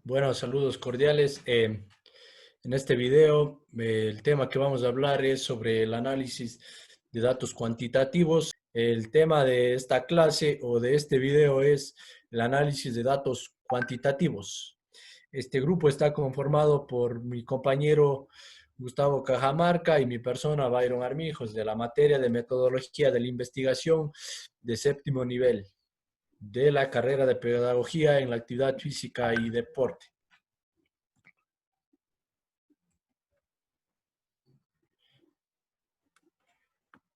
Bueno, saludos cordiales. En este video, el tema que vamos a hablar es sobre el análisis de datos cuantitativos. El tema de esta clase o de este video es el análisis de datos cuantitativos. Este grupo está conformado por mi compañero Gustavo Cajamarca y mi persona, Byron Armijos, de la materia de metodología de la investigación de séptimo nivel de la carrera de pedagogía en la actividad física y deporte.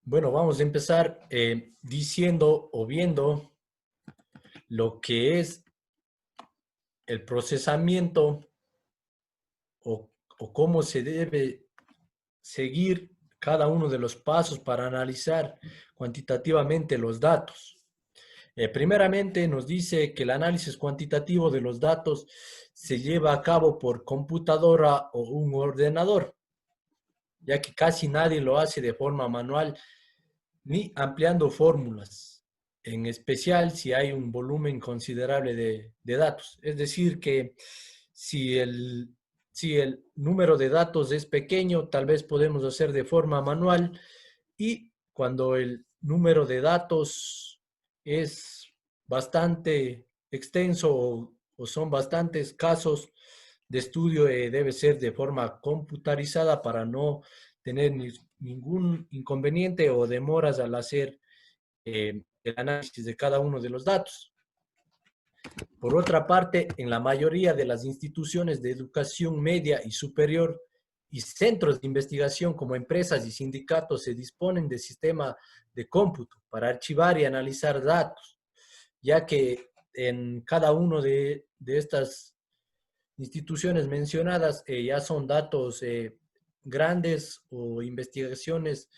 Bueno, vamos a empezar diciendo o viendo lo que es el procesamiento o, o cómo se debe seguir cada uno de los pasos para analizar cuantitativamente los datos. Primeramente nos dice que el análisis cuantitativo de los datos se lleva a cabo por computadora o un ordenador, ya que casi nadie lo hace de forma manual ni ampliando fórmulas, en especial si hay un volumen considerable de datos. Es decir, que si si el número de datos es pequeño, tal vez podemos hacer de forma manual, y cuando el número de datos es bastante extenso o son bastantes casos de estudio, debe ser de forma computarizada para no tener ningún inconveniente o demoras al hacer el análisis de cada uno de los datos. Por otra parte, en la mayoría de las instituciones de educación media y superior y centros de investigación como empresas y sindicatos se disponen de sistema de cómputo para archivar y analizar datos, ya que en cada uno de estas instituciones mencionadas ya son datos grandes o investigaciones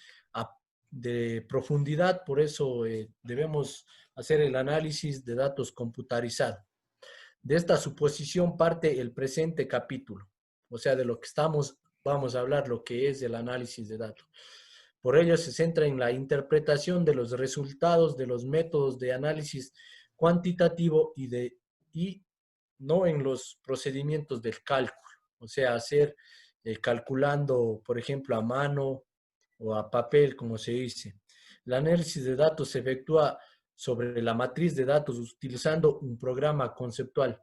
de profundidad, por eso debemos hacer el análisis de datos computarizado. De esta suposición parte el presente capítulo, o sea, de lo que vamos a hablar, lo que es el análisis de datos. Por ello se centra en la interpretación de los resultados de los métodos de análisis cuantitativo y no en los procedimientos del cálculo, o sea, hacer calculando, por ejemplo, a mano o a papel, como se dice. El análisis de datos se efectúa sobre la matriz de datos utilizando un programa conceptual.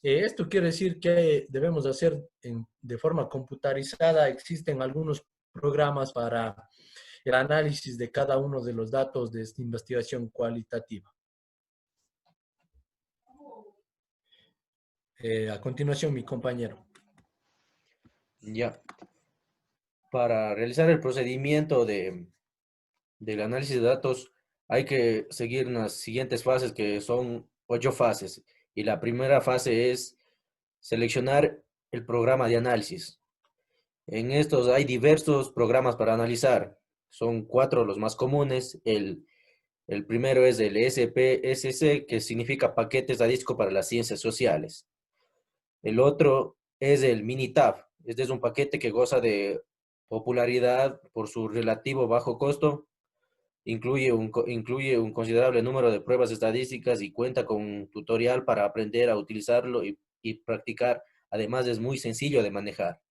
Esto quiere decir que debemos hacer de forma computarizada. Existen algunos programas para el análisis de cada uno de los datos de esta investigación cualitativa. A continuación, mi compañero. Ya, para realizar el procedimiento del análisis de datos hay que seguir unas siguientes fases que son 8 fases. Y la primera fase es seleccionar el programa de análisis. En estos hay diversos programas para analizar. Son 4 los más comunes. El primero es el SPSC, que significa Paquetes a Disco para las Ciencias Sociales. El otro es el Minitab. Este es un paquete que goza de popularidad por su relativo bajo costo. Incluye un considerable número de pruebas estadísticas y cuenta con un tutorial para aprender a utilizarlo y practicar. Además, es muy sencillo de manejar.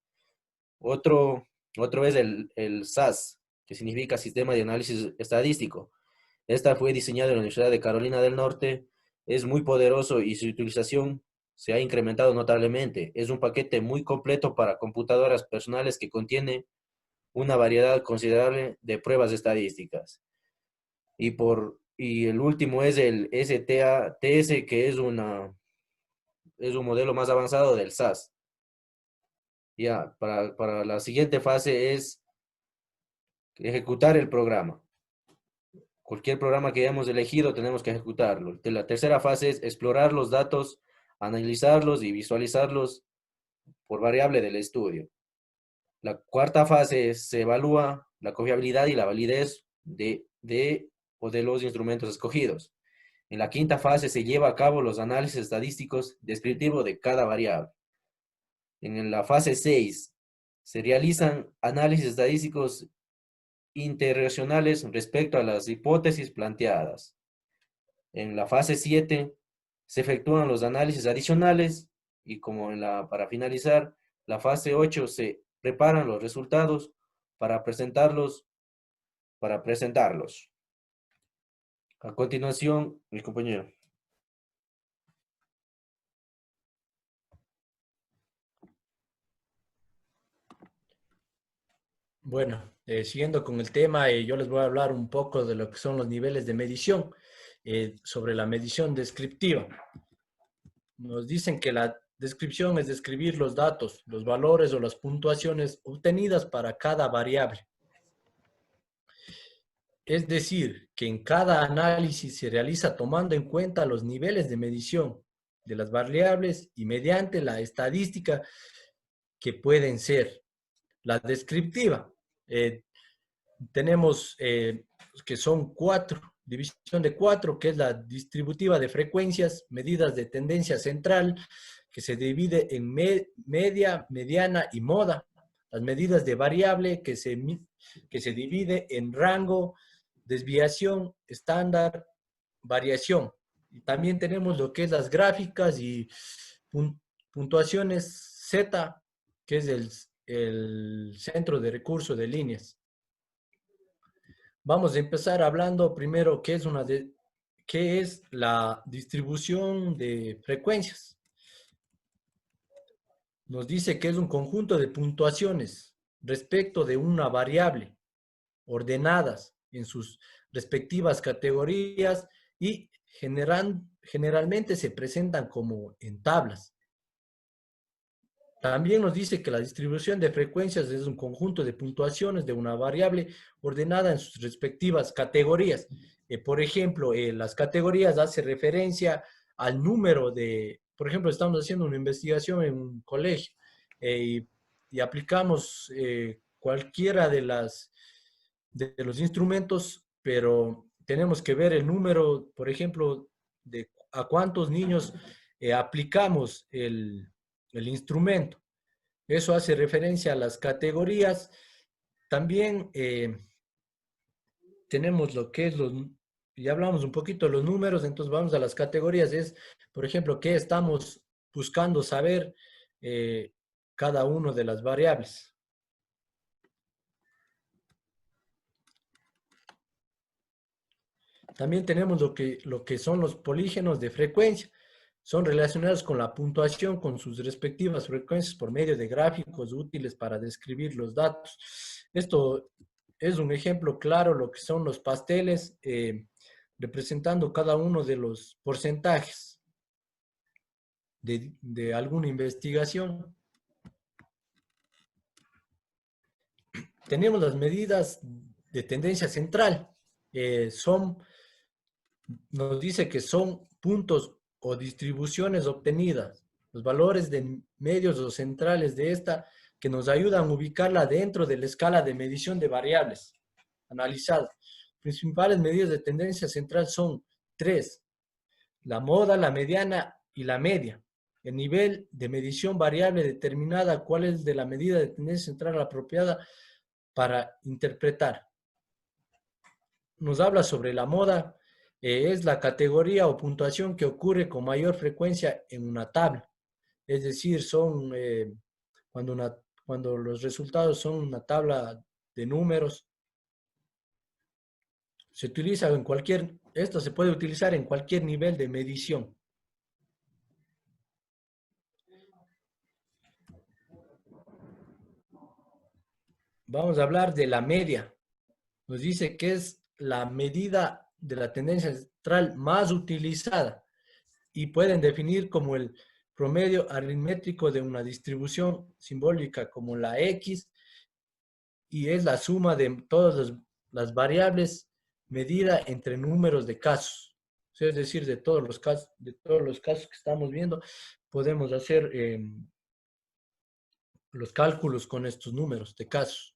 Otro, otro es el SAS, que significa Sistema de Análisis Estadístico. Esta fue diseñada en la Universidad de Carolina del Norte. Es muy poderoso y su utilización se ha incrementado notablemente. Es un paquete muy completo para computadoras personales que contiene una variedad considerable de pruebas estadísticas. Y el último es el STATS, que es un modelo más avanzado del SAS. Ya, para la siguiente fase es ejecutar el programa. Cualquier programa que hayamos elegido tenemos que ejecutarlo. La tercera fase es explorar los datos, analizarlos y visualizarlos por variable del estudio. La cuarta fase se evalúa la confiabilidad y la validez o de los instrumentos escogidos. En la quinta fase se lleva a cabo los análisis estadísticos descriptivos de cada variable. En la fase 6 se realizan análisis estadísticos interrelacionales respecto a las hipótesis planteadas. En la fase 7 se efectúan los análisis adicionales Y como para finalizar, la fase 8 se preparan los resultados para presentarlos, para presentarlos. A continuación, mi compañero. Bueno, siguiendo con el tema, yo les voy a hablar un poco de lo que son los niveles de medición, sobre la medición descriptiva. Nos dicen que la descripción es describir los datos, los valores o las puntuaciones obtenidas para cada variable. Es decir, que en cada análisis se realiza tomando en cuenta los niveles de medición de las variables y mediante la estadística que pueden ser la descriptiva. Tenemos que son 4, división de 4, que es la distributiva de frecuencias, medidas de tendencia central, que se divide en media, mediana y moda. Las medidas de variable, que se divide en rango, desviación, estándar, variación. Y también tenemos lo que es las gráficas y puntuaciones Z, que es el centro de recurso de líneas. Vamos a empezar hablando primero qué es la distribución de frecuencias. Nos dice que es un conjunto de puntuaciones respecto de una variable, ordenadas en sus respectivas categorías y generalmente se presentan como en tablas. También nos dice que la distribución de frecuencias es un conjunto de puntuaciones de una variable ordenada en sus respectivas categorías. Por ejemplo, las categorías hacen referencia al número de, por ejemplo, estamos haciendo una investigación en un colegio y aplicamos cualquiera de los instrumentos, pero tenemos que ver el número, por ejemplo, de a cuántos niños aplicamos el instrumento. Eso hace referencia a las categorías. También tenemos lo que es ya hablamos un poquito de los números, entonces vamos a las categorías. Es, por ejemplo, qué estamos buscando saber cada una de las variables. También tenemos lo que son los polígenos de frecuencia. Son relacionados con la puntuación, con sus respectivas frecuencias por medio de gráficos útiles para describir los datos. Esto es un ejemplo claro, lo que son los pasteles, representando cada uno de los porcentajes de alguna investigación. Tenemos las medidas de tendencia central. Nos dice que son puntos o distribuciones obtenidas, los valores de medios o centrales de esta que nos ayudan a ubicarla dentro de la escala de medición de variables analizadas. Principales medidas de tendencia central son 3: la moda, la mediana y la media. El nivel de medición variable determinada cuál es de la medida de tendencia central apropiada para interpretar. Nos habla sobre la moda. Es la categoría o puntuación que ocurre con mayor frecuencia en una tabla. Es decir, son cuando los resultados son una tabla de números. Se utiliza esto se puede utilizar en cualquier nivel de medición. Vamos a hablar de la media. Nos dice que es la medida de la tendencia central más utilizada y pueden definir como el promedio aritmético de una distribución simbólica como la X, y es la suma de todas las variables medida entre números de casos. Es decir, de todos los casos que estamos viendo, podemos hacer los cálculos con estos números de casos.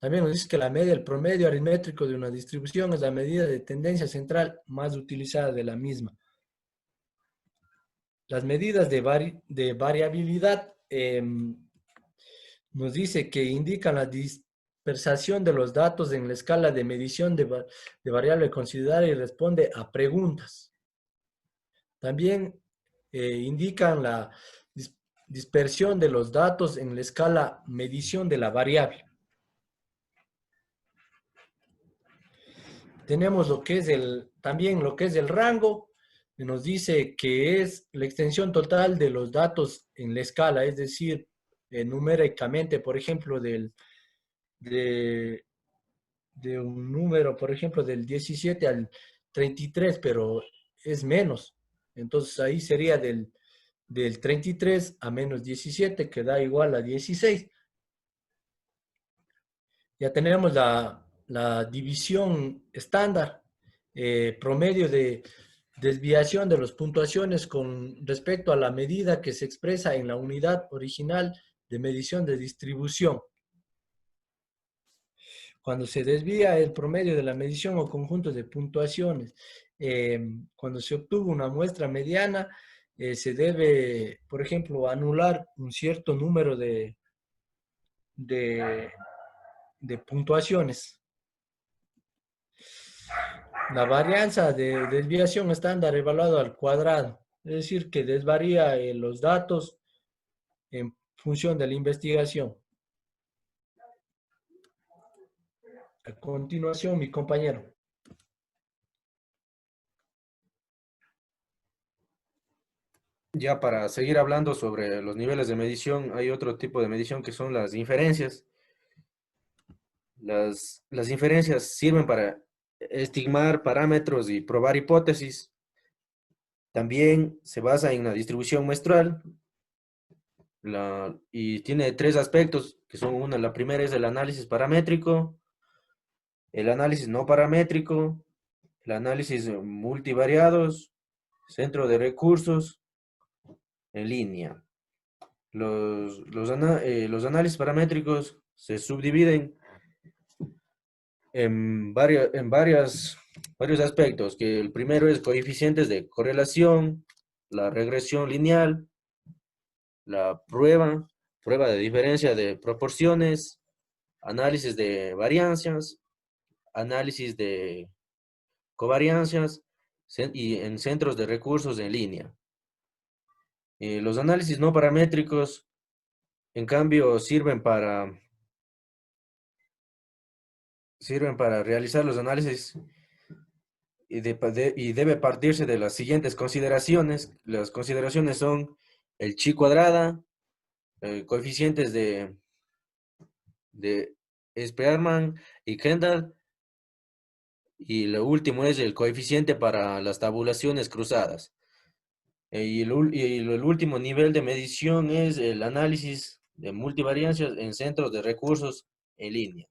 También nos dice que la media, el promedio aritmético de una distribución, es la medida de tendencia central más utilizada de la misma. Las medidas de variabilidad nos dice que indican la dispersación de los datos en la escala de medición de variable considerada y responde a preguntas. También indican la dispersión de los datos en la escala medición de la variable. Tenemos lo que es también lo que es el rango, que nos dice que es la extensión total de los datos en la escala, es decir, numéricamente, por ejemplo, de un número, por ejemplo, del 17 al 33, pero es menos. Entonces ahí sería del 33 a menos 17, que da igual a 16. Ya tenemos la división estándar, promedio de desviación de las puntuaciones con respecto a la medida que se expresa en la unidad original de medición de distribución. Cuando se desvía el promedio de la medición o conjunto de puntuaciones, cuando se obtuvo una muestra mediana, se debe, por ejemplo, anular un cierto número de, de puntuaciones. La varianza de desviación estándar evaluado al cuadrado, es decir, que desvaría los datos en función de la investigación. A continuación, mi compañero. Ya para seguir hablando sobre los niveles de medición, hay otro tipo de medición que son las inferencias. Las inferencias sirven para estimar parámetros y probar hipótesis. También se basa en la distribución muestral y tiene tres aspectos, que son la primera es el análisis paramétrico, el análisis no paramétrico, el análisis multivariados, centro de recursos en línea. Los análisis paramétricos se subdividen en varios aspectos, que el primero es coeficientes de correlación, la regresión lineal, la prueba de diferencia de proporciones, análisis de variancias, análisis de covariancias y en centros de recursos en línea. Los análisis no paramétricos, en cambio, sirven para realizar los análisis y debe partirse de las siguientes consideraciones. Las consideraciones son el chi cuadrada, coeficientes de Spearman y Kendall, y lo último es el coeficiente para las tabulaciones cruzadas. Y el último nivel de medición es el análisis de multivariancias en centros de recursos en línea.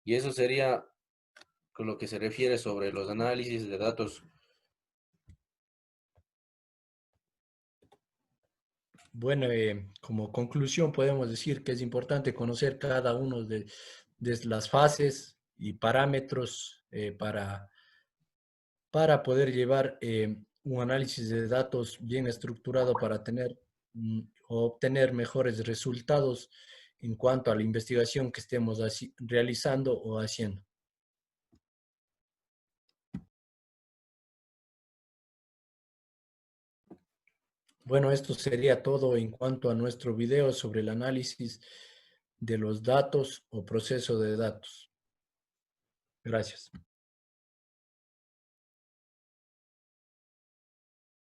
Y eso sería con lo que se refiere sobre los análisis de datos. Bueno, como conclusión podemos decir que es importante conocer cada uno de las fases y parámetros para poder llevar un análisis de datos bien estructurado para o obtener mejores resultados en cuanto a la investigación que estemos realizando o haciendo. Bueno, esto sería todo en cuanto a nuestro video sobre el análisis de los datos o proceso de datos. Gracias.